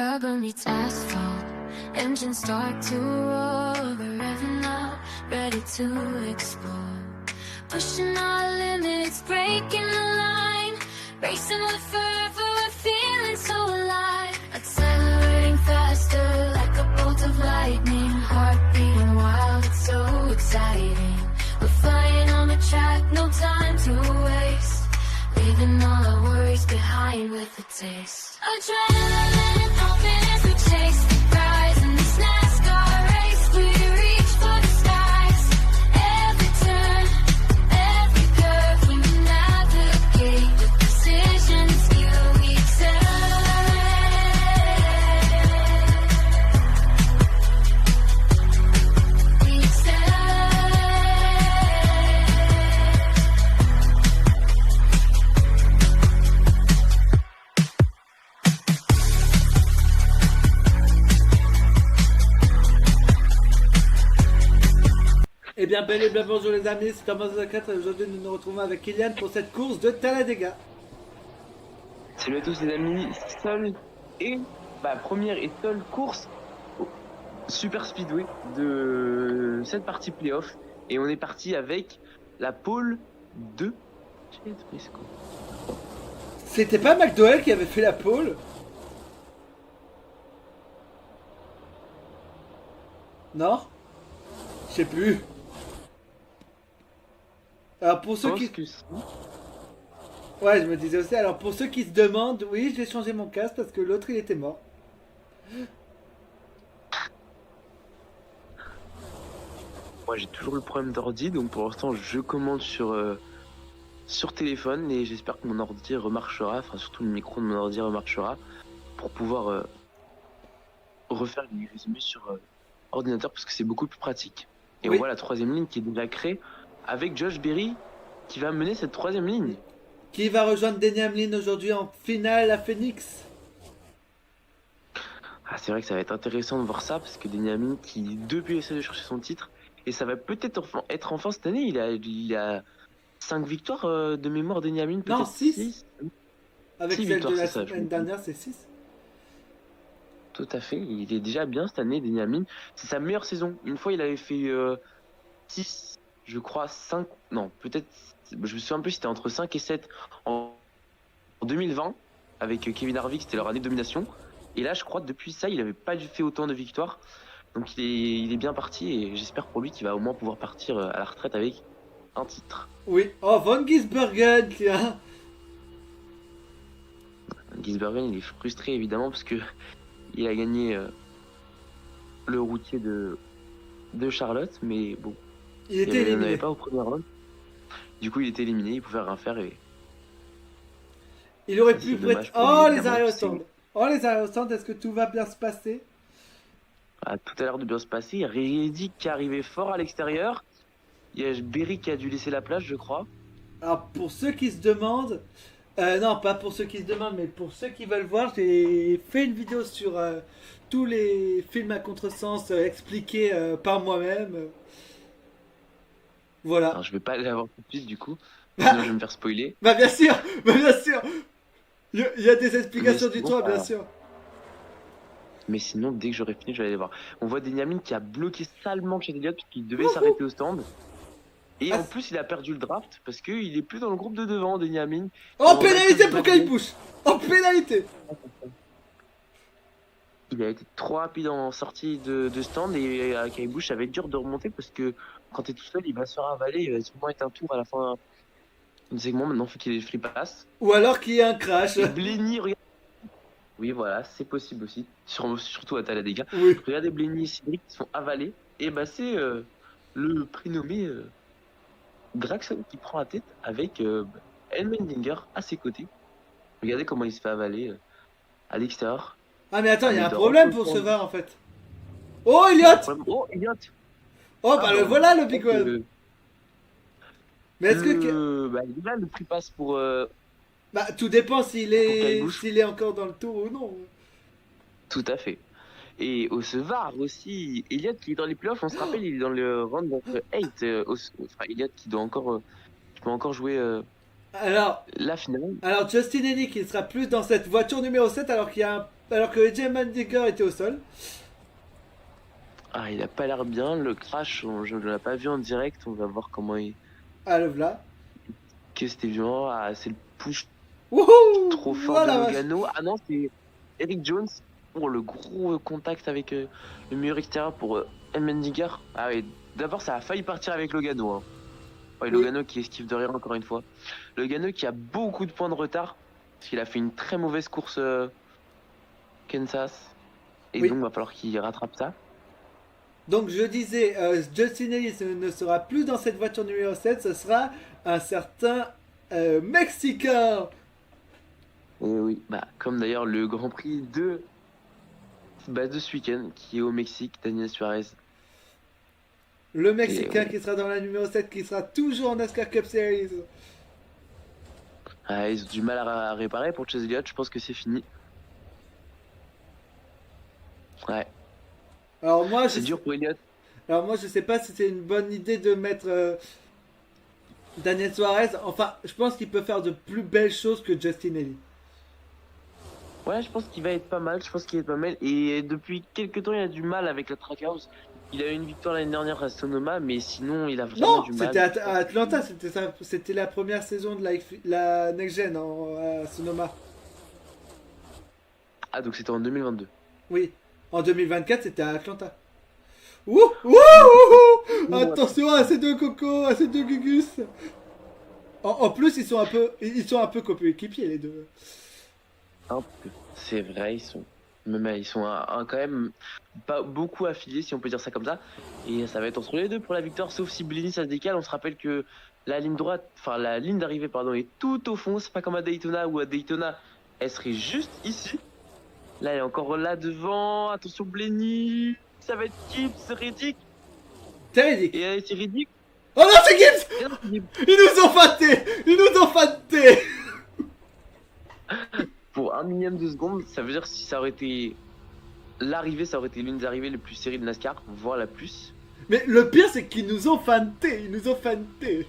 rubber meets asphalt. Engines start to roar, we're revving up, ready to explore. Pushing our limits, breaking the line, racing with fervor, we're feeling so alive. Accelerating faster like a bolt of lightning, heart beating wild, it's so exciting. We're flying on the track, no time to waste, leaving all our worries behind with a taste. Adrenaline pumping as we chase the prize in this NASCAR race. We reach for the skies. Every turn, every curve, we navigate with precision, skill, we accelerate. We Eh bien, bel et bien bonjour les amis, c'est Thomas 4 et aujourd'hui nous nous retrouvons avec Kylian pour cette course de Talladega. Salut à tous les amis, seule et première et seule course au Super Speedway de cette partie playoff et on est parti avec la pole de Chase Briscoe. C'était pas McDowell qui avait fait la pole? Non? Je sais plus. Alors pour ceux qui... Ouais, je me disais aussi. Alors pour ceux qui se demandent, oui, j'ai changé mon casque parce que l'autre il était mort. Moi j'ai toujours le problème d'ordi, donc pour l'instant je commande sur téléphone et j'espère que mon ordi remarchera, enfin surtout le micro de mon ordi remarchera pour pouvoir refaire les résumés sur ordinateur parce que c'est beaucoup plus pratique. Et oui. On voit la troisième ligne qui est déjà créée avec Josh Berry qui va mener cette troisième ligne. Qui va rejoindre Denny Hamlin aujourd'hui en finale à Phoenix. Ah, c'est vrai que ça va être intéressant de voir ça parce que Denny Hamlin qui depuis essaie de chercher son titre et ça va peut-être être enfin cette année. Il a 5 victoires de mémoire Denny Hamlin. Non, 6. 6. Avec 6 celle victoires, de la c'est ça, semaine dernière, c'est 6. Tout à fait, il est déjà bien cette année, Denny Hamlin. C'est sa meilleure saison. Une fois, il avait fait 6, je crois, 5, non, peut-être, je me souviens un peu si c'était entre 5 et 7 en 2020, avec Kevin Harvick, c'était leur année de domination. Et là, je crois que depuis ça, il n'avait pas fait autant de victoires. Donc il est bien parti et j'espère pour lui qu'il va au moins pouvoir partir à la retraite avec un titre. Oui. Oh, Von Gisbergen, tiens. Gisbergen, il est frustré évidemment parce que il a gagné le routier de Charlotte, mais bon. Il était éliminé. Il n'avait pas au premier round. Du coup, il était éliminé, il pouvait rien faire et. Il aurait pu dommage prêter. pour Oh, lui, les arrêts au c'est- stand. Oh, les arrêts au stand, est-ce que tout va bien se passer? Tout à l'heure de bien se passer. Il y a Reddick qui est arrivé fort à l'extérieur. Il y a Berry qui a dû laisser la place, je crois. Alors, pour ceux qui se demandent. Non, pas pour ceux qui se demandent, mais pour ceux qui veulent voir, j'ai fait une vidéo sur tous les films à contresens expliqués par moi-même. Voilà. Alors, je vais pas aller la voir tout de suite, du coup. Sinon, je vais me faire spoiler. Bah, bien sûr, bah, bien sûr. Il y a des explications Mais du sinon, toit, bien ça- sûr. Mais sinon, dès que j'aurai fini, je vais aller voir. On voit Denny Hamlin qui a bloqué salement chez Elliott parce qu'il devait s'arrêter au stand. Et Ah, en plus, il a perdu le draft parce qu'il est plus dans le groupe de devant, Denny Hamlin. Oh, On va pénalité être pour battu. Kyle Busch. Oh, pénalité. Il a été trop rapide en sortie de stand et à Kyle Busch, ça va être dur de remonter parce que quand t'es tout seul, il va se faire avaler. Il va sûrement être un tour à la fin du segment. Maintenant, il faut qu'il ait les free pass. Ou alors qu'il y ait un crash. Et Blenny, regarde. Oui, voilà, c'est possible aussi. Surtout à Talladega. Oui. Regardez Blenny et Cédric qui sont avalés. Et bah, c'est le prénommé Gragson qui prend la tête avec Elmendinger à ses côtés. Regardez comment il se fait avaler à l'extérieur. Ah, mais attends, il y a un mais problème dans- pour ce VAR en fait. Oh, Elliott. Oh, Elliott. Oh, bah, le voilà le big one. Le, Mais est-ce que. il est là le free pass pour. Bah, tout dépend s'il Kyle est Busch. s'il est encore dans le tour ou non. Tout à fait. Et au ce VAR aussi, Elliott qui est dans les playoffs, on se rappelle, il est dans le round of 8. Enfin, Elliott qui doit encore, qui peut encore jouer Alors, la finale. Justin Hennick, il sera plus dans cette voiture numéro 7 alors qu'il y a alors que AJ Allmendinger était au sol. Ah, il a pas l'air bien. Le crash, je ne l'ai pas vu en direct. On va voir comment il. Ah, le voilà. Que c'était violent. Ah, c'est le push Wouhou! trop fort Voilà, de vache. Logano. Ah non, c'est Eric Jones pour le gros contact avec le mur extérieur pour Allmendinger. Ah oui, d'abord ça a failli partir avec Logano. Hein. Ouais, Oui. Logano qui esquive de rien encore une fois. Logano qui a beaucoup de points de retard parce qu'il a fait une très mauvaise course Kansas. Et Oui. donc il va falloir qu'il rattrape ça. Donc je disais, Justin Ellis ne sera plus dans cette voiture numéro 7, ce sera un certain Mexicain. Et oui, bah, comme d'ailleurs le Grand Prix de ce week-end qui est au Mexique, Daniel Suarez. Le Mexicain Et, qui sera dans la numéro 7, qui sera toujours en NASCAR Cup Series. Ah, ils ont du mal à réparer pour Chase Elliott, je pense que c'est fini. Ouais, Alors moi, c'est dur pour Elliott. je sais pas si c'est une bonne idée de mettre Daniel Suarez. Enfin, je pense qu'il peut faire de plus belles choses que Justin Ellis. Ouais, je pense qu'il va être pas mal, je pense qu'il est pas mal. Et depuis quelques temps, il a du mal avec la Trackhouse. Il a eu une victoire l'année dernière à Sonoma, mais sinon, il a vraiment Non, du mal. c'était à Atlanta, c'était la première saison de la Next Gen à Sonoma. Ah, donc c'était en 2022. Oui, en 2024, c'était à Atlanta. Ouh, ouh, ouh, ouh. Attention à ces deux cocos, à ces deux gugus. En plus, ils sont un peu coéquipiers les deux. Un peu. C'est vrai, ils sont quand même pas beaucoup affiliés, si on peut dire ça comme ça. Et ça va être entre les deux pour la victoire, sauf si Blaney ça se décale. On se rappelle que la ligne droite, enfin la ligne d'arrivée, pardon, est tout au fond. C'est pas comme à Daytona où à Daytona, elle serait juste ici. Là, elle est encore là devant. Attention, Blaney. Ça va être Gibbs, c'est Reddick. C'est ridicule. Et c'est Reddick. Oh non, c'est Gibbs. Et non, c'est Gibbs. Ils nous ont fatés. Ils nous ont fatés. Pour 1 millième de seconde, ça veut dire si ça aurait été l'arrivée, ça aurait été l'une des arrivées les plus serrées de NASCAR, voire la plus. Mais le pire, c'est qu'ils nous ont fantés. Ils nous ont fantés.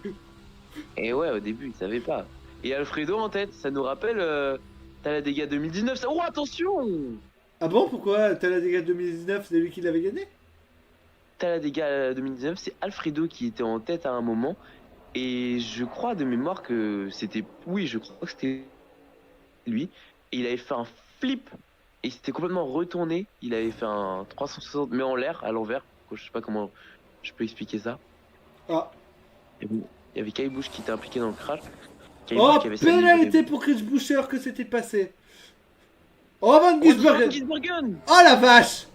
Et ouais, au début, ils savaient pas. Et Alfredo en tête, ça nous rappelle Talladega 2019. Ça... Oh, attention! Ah bon, pourquoi Talladega 2019, c'est lui qui l'avait gagné? Talladega 2019, c'est Alfredo qui était en tête à un moment. Et je crois de mémoire que c'était... Oui, je crois que c'était lui. Et il avait fait un flip. Et il s'était complètement retourné. Il avait fait un 360, mais en l'air, à l'envers. Je sais pas comment je peux expliquer ça. Ah. Et bon, il y avait Kyle Busch qui était impliqué dans le crash. Kyle Oh, Busch qui avait sa pénalité livrée. pour Chris Boucher que c'était passé. Oh, Van Oh, Gisbergen. Gisbergen. Oh la vache.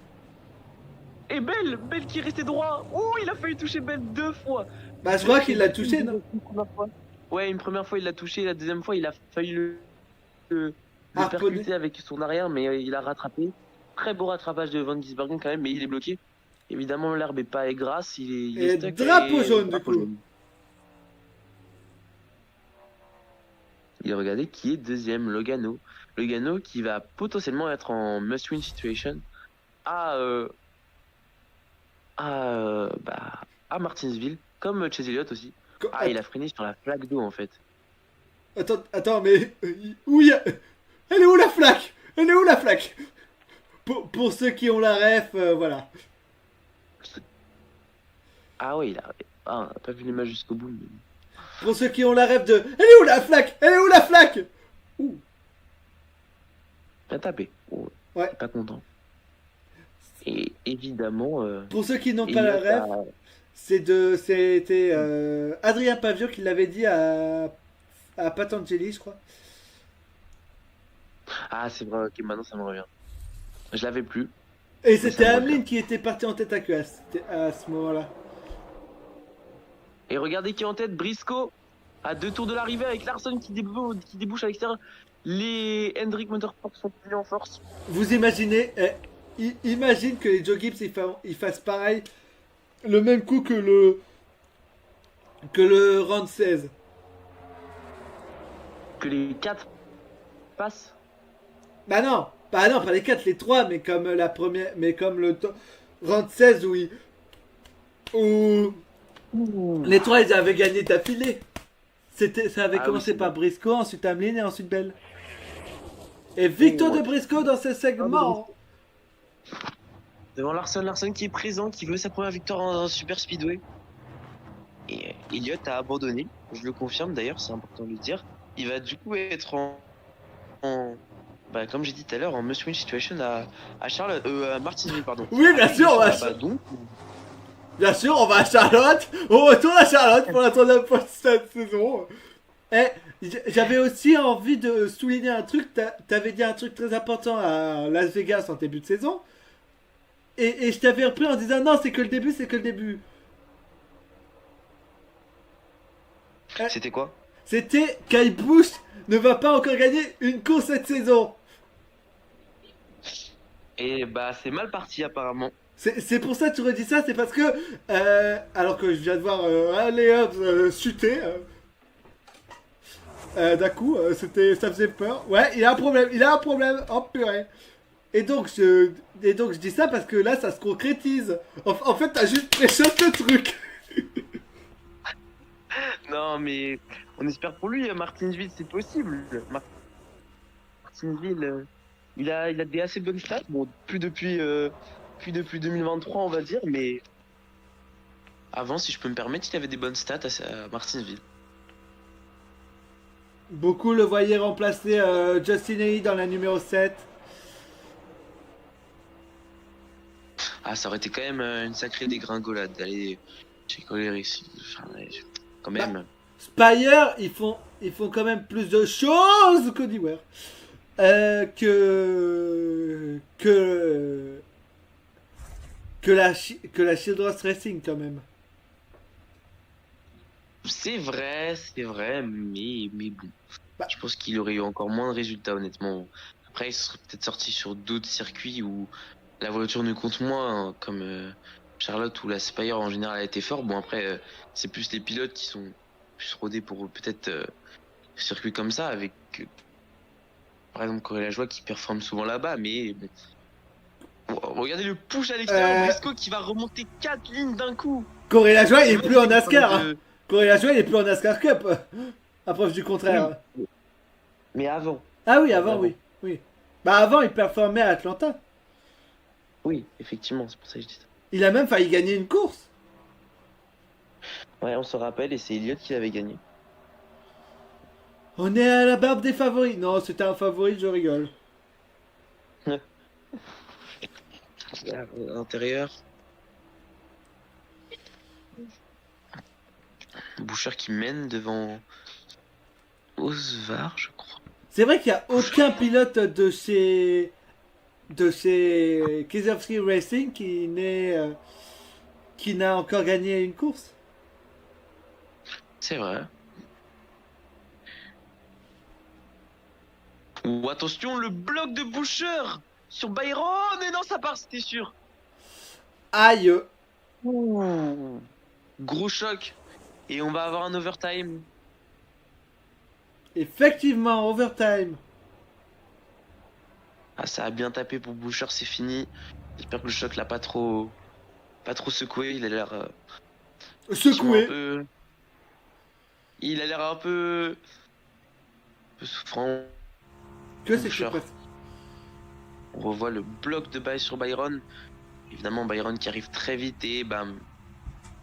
Et Bell qui est resté droit. Oh, il a failli toucher Bell 2 fois. Bah, je crois qu'il l'a touché, non? Une première fois. Ouais, une première fois il l'a touché, la deuxième fois il a failli le Harponner. percuter avec son arrière, mais il a rattrapé. Très beau rattrapage de Van Gisbergen quand même, mais il est bloqué. Évidemment, l'herbe est pas grasse, il est Et stuck. drapeau jaune, du drapeau coup. jaune. Et regardez qui est deuxième, Logano. Logano qui va potentiellement être en must-win situation à Martinsville, comme Chase Elliott aussi. Ah, il a freiné sur la flaque d'eau en fait. Attends, mais où y a... Elle est où la flaque? Elle est où la flaque? Pour ceux qui ont la ref, voilà. Ah ouais, on n'a pas vu l'image jusqu'au bout. Mais... Pour ceux qui ont la ref de... Elle est où la flaque? Elle est où la flaque? Ouh. Bien tapé. Oh, Ouais. Pas content. Et évidemment... Pour ceux qui n'ont pas la Elliott ref, c'était Adrien Pavio qui l'avait dit à Patangeli, je crois. Ah, c'est vrai, ok, maintenant ça me revient. Je l'avais plus. Et Mais c'était ça me Hamlin revient. qui était parti en tête à QS à ce moment-là. Et regardez qui est en tête, Briscoe, à 2 tours de l'arrivée avec Larson qui débouche à l'extérieur. Les Hendrick Motorsport sont venus en force. Vous imaginez, imagine que les Joe Gibbs ils fassent pareil, le même coup que le round 16. Que les 4 passent. Bah non, pas les 4, les 3, mais comme la première, mais comme round 16 où les 3 ils avaient gagné d'affilée. Ça avait Ah oui, commencé c'est par vrai. Briscoe, ensuite Hamlin et ensuite Bell. Et Victor Oh. de Briscoe dans ce segment. Devant Larson qui est présent, qui veut sa première victoire en Super Speedway. Et Elliott a abandonné, je le confirme d'ailleurs, c'est important de le dire. Il va du coup être comme j'ai dit tout à l'heure, en must-win situation à Charlotte, à Martinsville, pardon. Oui, bien sûr, on va donc, bien sûr, on va à Charlotte. On retourne à Charlotte pour la troisième fois de cette saison. Et j'avais aussi envie de souligner un truc. T'avais dit un truc très important à Las Vegas en début de saison. Et je t'avais repris en disant non, c'est que le début, c'est que le début. c'était quoi? C'était Kyle Busch ne va pas encore gagner une course cette saison. Et bah c'est mal parti apparemment. C'est pour ça que tu redis ça, c'est parce que alors que je viens de voir allez hop chuter d'un coup, ça faisait peur. Ouais, il a un problème, oh purée. Et donc je dis ça parce que là ça se concrétise. En fait t'as juste préchoté le truc. Non mais on espère pour lui, Martinsville c'est possible. Martinsville, il a des assez bonnes stats, bon plus depuis 2023 on va dire, mais avant si je peux me permettre il avait des bonnes stats à Martinsville. Beaucoup le voyaient remplacer Justin Haley dans la numéro 7. Ah ça aurait été quand même une sacrée dégringolade d'aller chez Collier ici. Enfin, quand même. Spire, ils font quand même plus de choses que Dewar. Que la Childress Racing quand même. C'est vrai, mais bon. Bah. Je pense qu'il aurait eu encore moins de résultats, honnêtement. Après, il serait peut-être sorti sur d'autres circuits où la voiture ne compte moins, hein, comme Charlotte où la Spire en général a été fort. Bon, après, c'est plus les pilotes qui sont plus rodés pour peut-être circuits comme ça, avec par exemple Corey Lajoie qui performe souvent là-bas, mais bon. Regardez le push à l'extérieur, Briscoe qui va remonter 4 lignes d'un coup. Corey Lajoie, il est plus en NASCAR. Hein. Corey Lajoie, il est plus en NASCAR Cup. À preuve du contraire. Oui. Mais avant. Ah oui, avant, oui. Bah avant, il performait à Atlanta. Oui, effectivement, c'est pour ça que je dis ça. Il a même failli gagner une course. Ouais, on se rappelle, et c'est Elliott qui l'avait gagné. On est à la barbe des favoris. Non, c'était un favori, je rigole. À l'intérieur. Bouchard qui mène devant Osvar, je crois. C'est vrai qu'il n'y a aucun pilote de chez Kieselowski Racing qui n'a encore gagné une course. C'est vrai. Ou attention, le bloc de Bouchard sur Byron. Et non, ça part, c'était sûr. Aïe. Ouh. Gros choc. Et on va avoir un overtime. Effectivement, overtime. Ah, ça a bien tapé pour Bouchard, c'est fini. J'espère que le choc l'a pas trop secoué. Il a l'air Secoué. Il a l'air un peu souffrant. Que c'est Bouchard. que c'est On revoit le bloc de bail sur Byron. Évidemment, Byron qui arrive très vite et bam,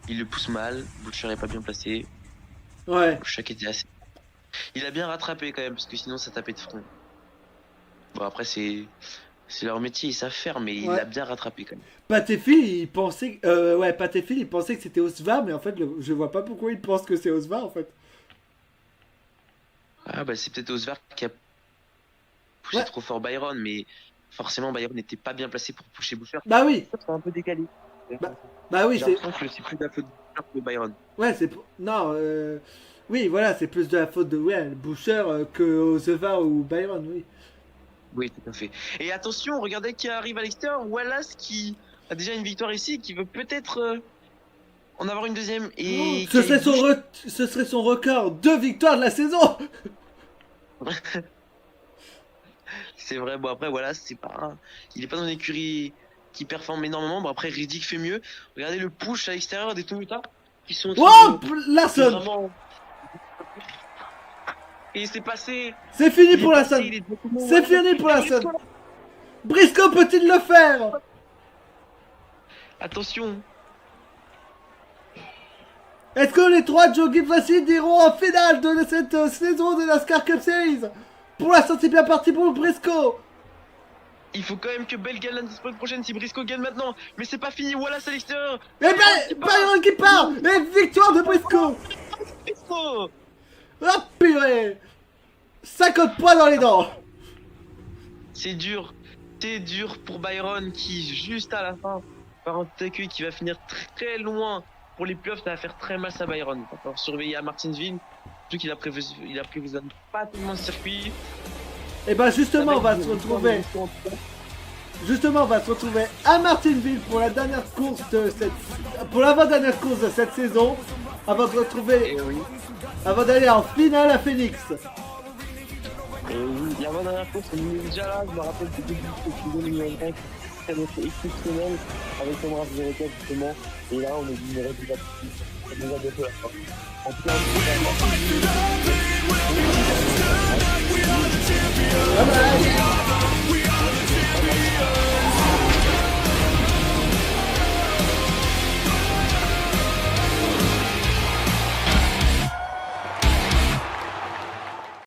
il le pousse mal. Bouchard est pas bien placé. Ouais. Le choc était assez. Il a bien rattrapé quand même parce que sinon ça tapait de front. Bon après c'est leur métier, ils savent faire, mais il Ouais. a bien rattrapé quand même. Patefi, il pensait, il pensait que c'était Osvar, mais en fait, je vois pas pourquoi il pense que c'est Osvar en fait. Ah bah c'est peut-être Osvar qui a poussé Ouais. trop fort Byron, mais forcément Byron n'était pas bien placé pour pousser Bouchard. Bah oui. C'est un peu décalé. Bah oui, J'ai c'est. l'impression que c'est plus de la faute de Bouchard que de Byron. Ouais, c'est. Non, oui, voilà, c'est plus de la faute de Boucher que Osvar ou Byron, oui. Oui, tout à fait. Et attention, regardez qui arrive à l'extérieur. Wallace qui a déjà une victoire ici, qui veut peut-être en avoir une deuxième. Et Ce serait son record de victoires de la saison. C'est vrai. Bon après, Wallace, il est pas dans une écurie qui performe énormément. Bon après, Riddick fait mieux. Regardez le push à l'extérieur des Toyota qui sont. Oh, Larson. Vraiment... Et c'est passé. C'est fini Il est pour la passé, scène. il est directement- C'est fini pour la Briscoe. scène. Briscoe peut-il le faire? Attention. Est-ce que les trois Joe Gibbs iront en finale de cette saison de NASCAR Cup Series? Pour l'instant, c'est bien parti pour Briscoe. Il faut quand même que Bell gagne la semaine prochaine si Briscoe gagne maintenant. Mais c'est pas fini. Wallace à l'extérieur. Et bien, Byron qui part. Et victoire de Briscoe. Briscoe. Ah purée. 50 points dans les dents. C'est dur. C'est dur pour Byron qui, juste à la fin, par un TQ qui va finir très loin. Pour les playoffs, ça va faire très mal à Byron. Il va falloir surveiller à Martinsville. Surtout qu'il a prévu pas tellement de circuit. Et ben justement, on va se retrouver. Justement, on va se retrouver à Martinsville pour la dernière course de pour l'avant-dernière course de cette saison, avant de retrouver, Et oui. avant d'aller en finale à Phoenix. Et oui, l'avant-dernière course, on est déjà là. Je me rappelle que début de saison 2025, ça avait été exceptionnel avec Thomas 04 justement. Et là, on est numéro 10 là-dessus. C'est déjà bientôt la fin. En tout cas, Bye bye.